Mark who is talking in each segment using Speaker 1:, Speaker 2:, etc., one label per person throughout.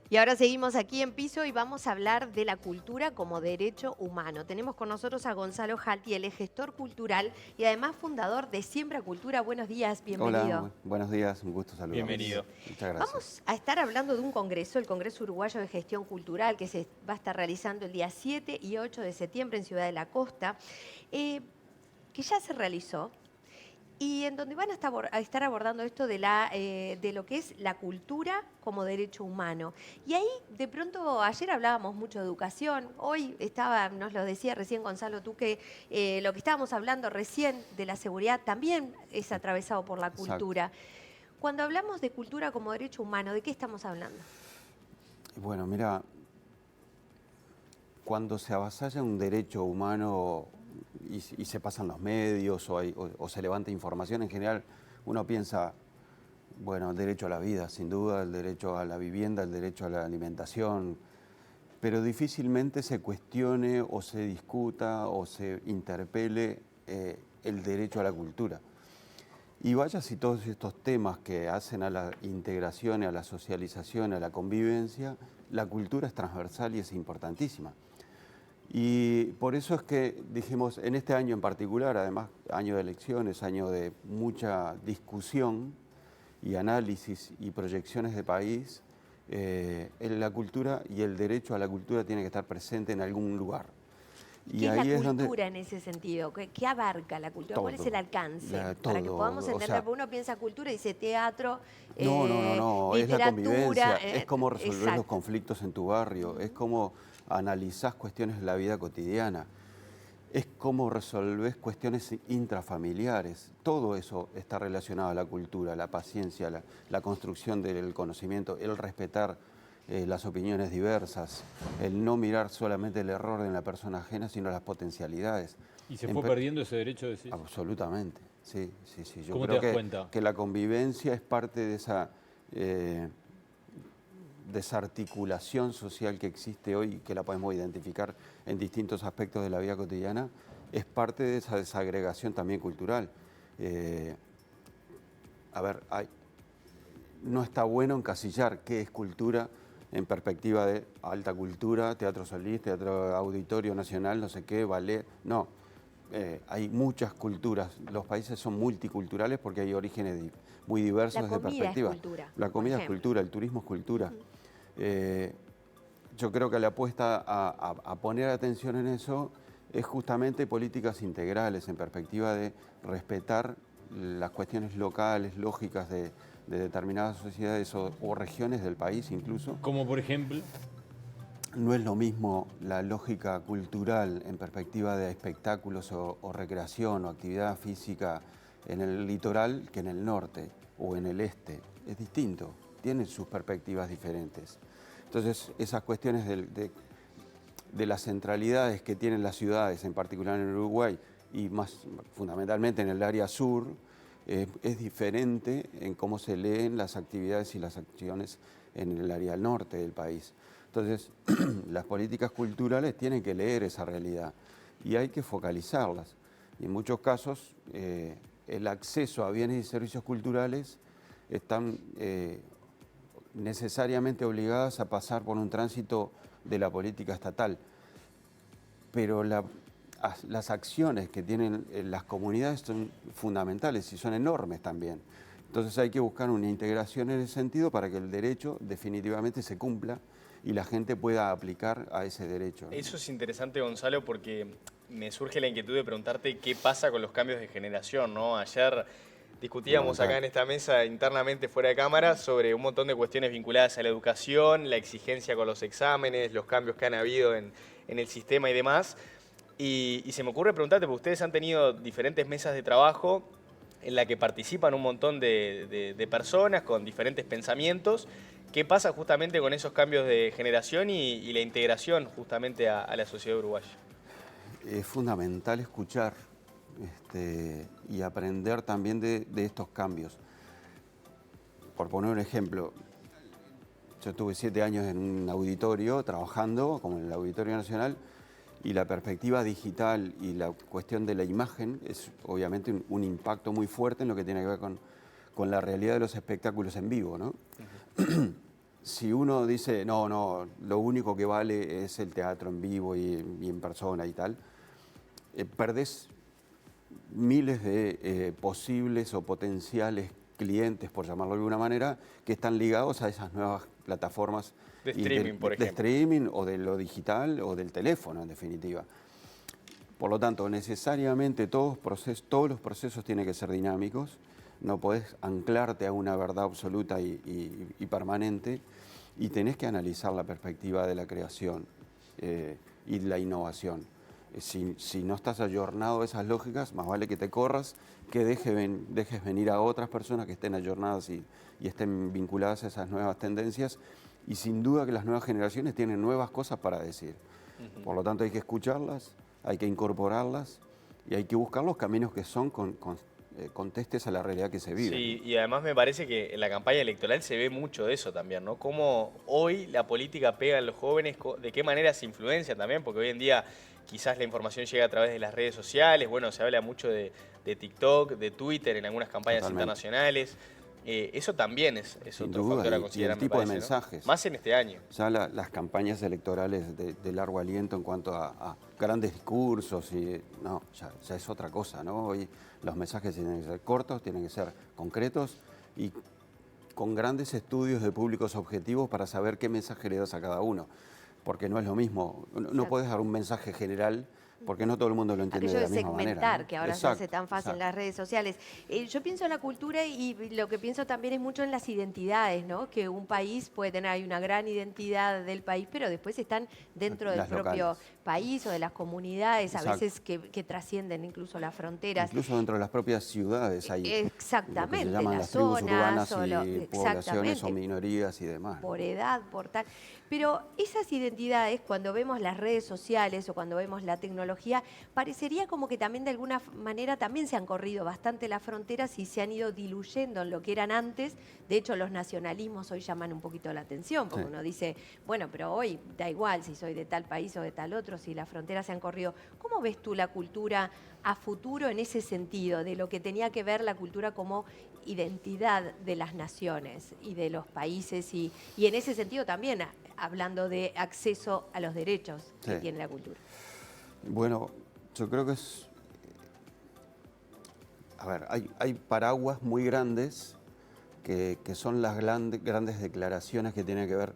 Speaker 1: Y ahora seguimos aquí en Piso y vamos a hablar de la cultura como derecho humano. Tenemos con nosotros a Gonzalo Jalti, él es gestor cultural y además fundador de Siembra Cultura. Buenos días,
Speaker 2: Hola,
Speaker 1: bienvenido.
Speaker 2: buenos días, un gusto saludarlos.
Speaker 3: Bienvenido.
Speaker 2: Muchas gracias.
Speaker 1: Vamos a estar hablando de un congreso, el Congreso Uruguayo de Gestión Cultural, que se va a estar realizando el día 7 y 8 de septiembre en Ciudad de la Costa, eh, que ya se realizó. Y en donde van a estar abordando esto de lo que es la cultura como derecho humano. Y ahí, de pronto, ayer hablábamos mucho de educación, hoy nos lo decía recién Gonzalo, tú que lo que estábamos hablando recién de la seguridad también es atravesado por la
Speaker 2: Exacto.
Speaker 1: cultura. Cuando hablamos de cultura como derecho humano, ¿de qué estamos hablando?
Speaker 2: Bueno, mira, cuando se avasalla un derecho humano y se pasan los medios o se levanta información en general, uno piensa, bueno, el derecho a la vida, sin duda, el derecho a la vivienda, el derecho a la alimentación, pero difícilmente se cuestione o se discuta o se interpele el derecho a la cultura. Y vaya si todos estos temas que hacen a la integración, a la socialización, a la convivencia, la cultura es transversal y es importantísima. Y por eso es que dijimos, en este año en particular, además año de elecciones, año de mucha discusión y análisis y proyecciones de país, la cultura y el derecho a la cultura tiene que estar presente en algún lugar.
Speaker 1: ¿Y
Speaker 2: Y
Speaker 1: qué es la
Speaker 2: ahí es donde
Speaker 1: cultura en ese sentido? ¿Qué abarca la cultura? ¿Cuál es el
Speaker 2: todo,
Speaker 1: alcance? Para que podamos
Speaker 2: todo, o
Speaker 1: entender,
Speaker 2: sea,
Speaker 1: porque uno piensa cultura y dice teatro,
Speaker 2: no, es la
Speaker 1: literatura.
Speaker 2: convivencia, es cómo resolver los
Speaker 1: Exacto.
Speaker 2: conflictos en tu barrio, es cómo analizás cuestiones de la vida cotidiana, es cómo resolvés cuestiones intrafamiliares. Todo eso está relacionado a la cultura, la paciencia, la construcción del conocimiento, el respetar las opiniones diversas, el no mirar solamente el error en la persona ajena, sino las potencialidades.
Speaker 3: ¿Y se
Speaker 2: En
Speaker 3: fue
Speaker 2: per-
Speaker 3: perdiendo ese derecho, decís?
Speaker 2: Absolutamente, sí, sí, sí. Yo
Speaker 3: ¿Cómo te
Speaker 2: creo
Speaker 3: das cuenta?
Speaker 2: que la convivencia es parte de esa eh, desarticulación social que existe hoy, que la podemos identificar en distintos aspectos de la vida cotidiana, es parte de esa desagregación también cultural. Eh, a ver, no está bueno encasillar qué es cultura en perspectiva de alta cultura, teatro Solís, teatro Auditorio Nacional, no sé qué, ballet. No, hay muchas culturas. Los países son multiculturales porque hay orígenes muy diversos
Speaker 1: La
Speaker 2: desde
Speaker 1: comida es
Speaker 2: perspectiva.
Speaker 1: cultura,
Speaker 2: La
Speaker 1: por
Speaker 2: comida es
Speaker 1: ejemplo.
Speaker 2: cultura, el turismo es cultura. Eh, yo creo que la apuesta a poner atención en eso es justamente políticas integrales en perspectiva de respetar las cuestiones locales, lógicas de determinadas sociedades o regiones del país incluso.
Speaker 3: Como por ejemplo,
Speaker 2: No es lo mismo la lógica cultural en perspectiva de espectáculos o recreación o actividad física en el litoral que en el norte o en el este. Es distinto, tienen sus perspectivas diferentes. Entonces, esas cuestiones de las centralidades que tienen las ciudades, en particular en Uruguay, y más fundamentalmente en el área sur, es diferente en cómo se leen las actividades y las acciones en el área norte del país. Entonces, las políticas culturales tienen que leer esa realidad y hay que focalizarlas. Y en muchos casos, el acceso a bienes y servicios culturales están necesariamente obligadas a pasar por un tránsito de la política estatal. Pero las acciones que tienen las comunidades son fundamentales y son enormes también. Entonces hay que buscar una integración en ese sentido para que el derecho definitivamente se cumpla y la gente pueda aplicar a ese derecho, ¿no?
Speaker 4: Eso es interesante, Gonzalo, porque me surge la inquietud de preguntarte qué pasa con los cambios de generación, ¿no? Ayer discutíamos acá
Speaker 2: Fundamental.
Speaker 4: en esta mesa internamente fuera de cámara sobre un montón de cuestiones vinculadas a la educación, la exigencia con los exámenes, los cambios que han habido en el sistema y demás. Y se me ocurre preguntarte, porque ustedes han tenido diferentes mesas de trabajo en la que participan un montón de personas con diferentes pensamientos. ¿Qué pasa justamente con esos cambios de generación y la integración justamente a la sociedad uruguaya?
Speaker 2: Es fundamental escuchar y aprender también de estos cambios. Por poner un ejemplo, yo estuve 7 años en un auditorio trabajando, como en el Auditorio Nacional, y la perspectiva digital y la cuestión de la imagen es obviamente un impacto muy fuerte en lo que tiene que ver con la realidad de los espectáculos en vivo, ¿no? si uno dice, no, lo único que vale es el teatro en vivo y en persona y tal, perdés miles de posibles o potenciales clientes, por llamarlo de alguna manera, que están ligados a esas nuevas plataformas
Speaker 4: De streaming, por
Speaker 2: de
Speaker 4: ejemplo.
Speaker 2: streaming o de lo digital o del teléfono, en definitiva. Por lo tanto, necesariamente todos los procesos tienen que ser dinámicos, no podés anclarte a una verdad absoluta y permanente, y tenés que analizar la perspectiva de la creación y la innovación. Si no estás ayornado a esas lógicas, más vale que te corras, que dejes venir a otras personas que estén ayornadas y estén vinculadas a esas nuevas tendencias, y sin duda que las nuevas generaciones tienen nuevas cosas para decir. Por lo tanto, hay que escucharlas, hay que incorporarlas y hay que buscar los caminos que son contestes a la realidad que se vive.
Speaker 4: Sí, y además me parece que en la campaña electoral se ve mucho de eso también, ¿no? Cómo hoy la política pega en los jóvenes, de qué manera se influencia también, porque hoy en día quizás la información llega a través de las redes sociales, bueno, se habla mucho de TikTok, de Twitter en algunas campañas
Speaker 2: Totalmente.
Speaker 4: internacionales. Eso también es
Speaker 2: Sin
Speaker 4: otro
Speaker 2: duda,
Speaker 4: factor a
Speaker 2: y
Speaker 4: considerar,
Speaker 2: el
Speaker 4: me
Speaker 2: tipo de
Speaker 4: parece, ¿no?
Speaker 2: mensajes.
Speaker 4: Más en este año.
Speaker 2: Ya las campañas electorales de largo aliento en cuanto a grandes discursos, no, ya es otra cosa, ¿no? Hoy los mensajes tienen que ser cortos, tienen que ser concretos y con grandes estudios de públicos objetivos para saber qué mensaje le das a cada uno. Porque no es lo mismo, no puedes dar un mensaje general porque no todo el mundo lo entiende
Speaker 1: Aquello
Speaker 2: de
Speaker 1: de
Speaker 2: la misma manera,
Speaker 1: segmentar,
Speaker 2: ¿no?
Speaker 1: que ahora se
Speaker 2: Exacto,
Speaker 1: hace tan fácil en
Speaker 2: exacto.
Speaker 1: las redes sociales. Yo pienso en la cultura y lo que pienso también es mucho en las identidades, ¿no? Que un país puede tener, hay una gran identidad del país, pero después están dentro del
Speaker 2: Las
Speaker 1: propio
Speaker 2: locales.
Speaker 1: país o de las comunidades, a
Speaker 2: Exacto.
Speaker 1: veces que trascienden incluso las fronteras.
Speaker 2: Incluso dentro de las propias ciudades hay lo que se
Speaker 1: Exactamente,
Speaker 2: llaman
Speaker 1: las
Speaker 2: las tribus
Speaker 1: zonas
Speaker 2: urbanas y poblaciones o
Speaker 1: exactamente.
Speaker 2: minorías y demás, ¿no?
Speaker 1: Por edad, por tal. Pero esas identidades, cuando vemos las redes sociales o cuando vemos la tecnología, parecería como que también de alguna manera también se han corrido bastante las fronteras y se han ido diluyendo en lo que eran antes. De hecho, los nacionalismos hoy llaman un poquito la atención, porque
Speaker 2: Sí.
Speaker 1: uno dice, bueno, pero hoy da igual si soy de tal país o de tal otro, si las fronteras se han corrido. ¿Cómo ves tú la cultura a futuro en ese sentido, de lo que tenía que ver la cultura como identidad de las naciones y de los países y en ese sentido también hablando de acceso a los derechos que
Speaker 2: Sí.
Speaker 1: tiene la cultura?
Speaker 2: Bueno, yo creo que a ver, hay paraguas muy grandes que son las grandes declaraciones que tienen que ver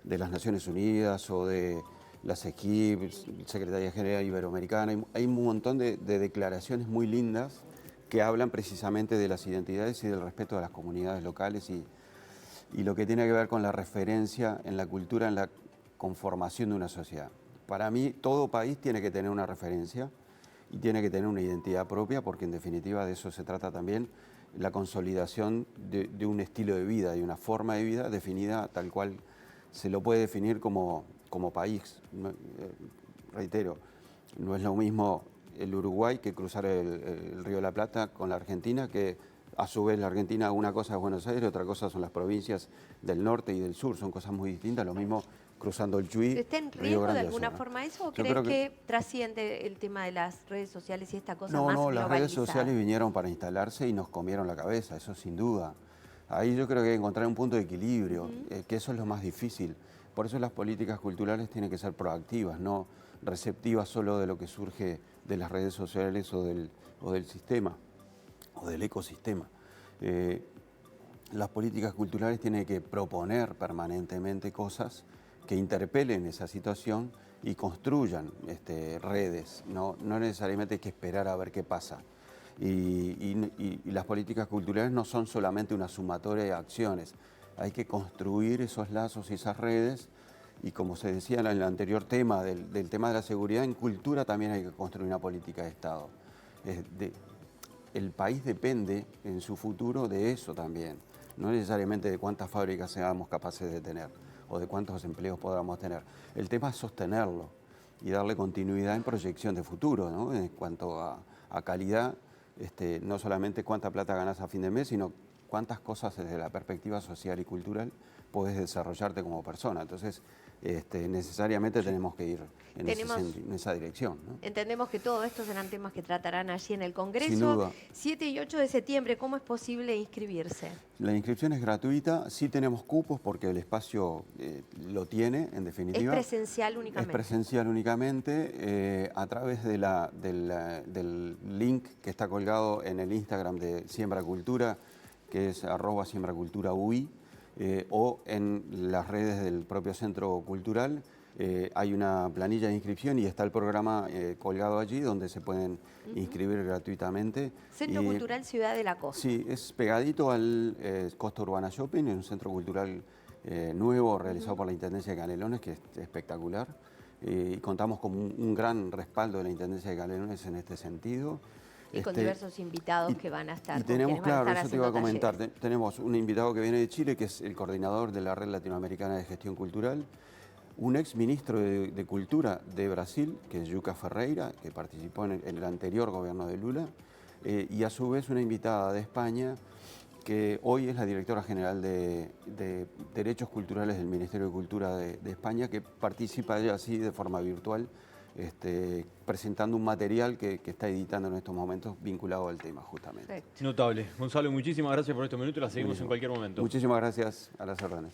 Speaker 2: de las Naciones Unidas o de la SEGIP, Secretaría General Iberoamericana. Hay un montón de declaraciones muy lindas que hablan precisamente de las identidades y del respeto a las comunidades locales y lo que tiene que ver con la referencia en la cultura, en la conformación de una sociedad. Para mí, todo país tiene que tener una referencia y tiene que tener una identidad propia, porque en definitiva de eso se trata también, la consolidación de un estilo de vida, de una forma de vida definida tal cual se lo puede definir como país. Reitero, no es lo mismo el Uruguay que cruzar el Río de la Plata con la Argentina, que a su vez la Argentina una cosa es Buenos Aires, otra cosa son las provincias del norte y del sur, son cosas muy distintas, lo mismo cruzando el Chuy,
Speaker 1: ¿Está en
Speaker 2: Río
Speaker 1: riesgo de
Speaker 2: Grande do
Speaker 1: alguna
Speaker 2: Sul, ¿no?
Speaker 1: forma eso o
Speaker 2: Yo
Speaker 1: crees
Speaker 2: creo
Speaker 1: que trasciende el tema de las redes sociales y esta cosa
Speaker 2: No,
Speaker 1: más
Speaker 2: no, las redes
Speaker 1: globalizada?
Speaker 2: sociales vinieron para instalarse y nos comieron la cabeza, eso sin duda. Ahí yo creo que hay que encontrar un punto de equilibrio, que eso es lo más difícil. Por eso las políticas culturales tienen que ser proactivas, no receptivas solo de lo que surge de las redes sociales o del sistema o del ecosistema. Las políticas culturales tienen que proponer permanentemente cosas que interpelen esa situación y construyan redes, no necesariamente hay que esperar a ver qué pasa. Y las políticas culturales no son solamente una sumatoria de acciones, hay que construir esos lazos y esas redes, y como se decía en el anterior tema, del tema de la seguridad, en cultura también hay que construir una política de Estado. El país depende en su futuro de eso también, no necesariamente de cuántas fábricas seamos capaces de tener o de cuántos empleos podamos tener. El tema es sostenerlo y darle continuidad en proyección de futuro, ¿no? En cuanto a calidad, no solamente cuánta plata ganas a fin de mes, sino cuántas cosas desde la perspectiva social y cultural podés desarrollarte como persona. Entonces, necesariamente tenemos que ir en esa dirección, ¿no?
Speaker 1: Entendemos que todo esto serán temas que tratarán allí en el Congreso.
Speaker 2: Sin duda.
Speaker 1: 7 y 8 de septiembre, ¿cómo es posible inscribirse?
Speaker 2: La inscripción es gratuita, sí tenemos cupos porque el espacio lo tiene, en definitiva.
Speaker 1: ¿Es presencial únicamente?
Speaker 2: Es presencial únicamente a través del link que está colgado en el Instagram de Siembra Cultura, que es @siembraculturaui, o en las redes del propio Centro Cultural. Hay una planilla de inscripción y está el programa colgado allí donde se pueden inscribir gratuitamente.
Speaker 1: Centro Cultural Ciudad de la Costa.
Speaker 2: Sí, es pegadito al Costa Urbana Shopping, es un centro cultural nuevo realizado por la Intendencia de Canelones, que es espectacular. Y contamos con un gran respaldo de la Intendencia de Canelones en este sentido.
Speaker 1: Y con diversos invitados que van a estar.
Speaker 2: Y tenemos, claro, eso te iba a comentar, tenemos un invitado que viene de Chile, que es el coordinador de la Red Latinoamericana de Gestión Cultural, un ex ministro de Cultura de Brasil, que es Yuca Ferreira, que participó en el anterior gobierno de Lula, y a su vez una invitada de España, que hoy es la directora general de Derechos Culturales del Ministerio de Cultura de España, que participa ella así de forma virtual, presentando un material que está editando en estos momentos vinculado al tema justamente.
Speaker 3: Notable. Gonzalo, muchísimas gracias por estos minutos y la seguimos en cualquier momento.
Speaker 2: Muchísimas gracias, a las órdenes.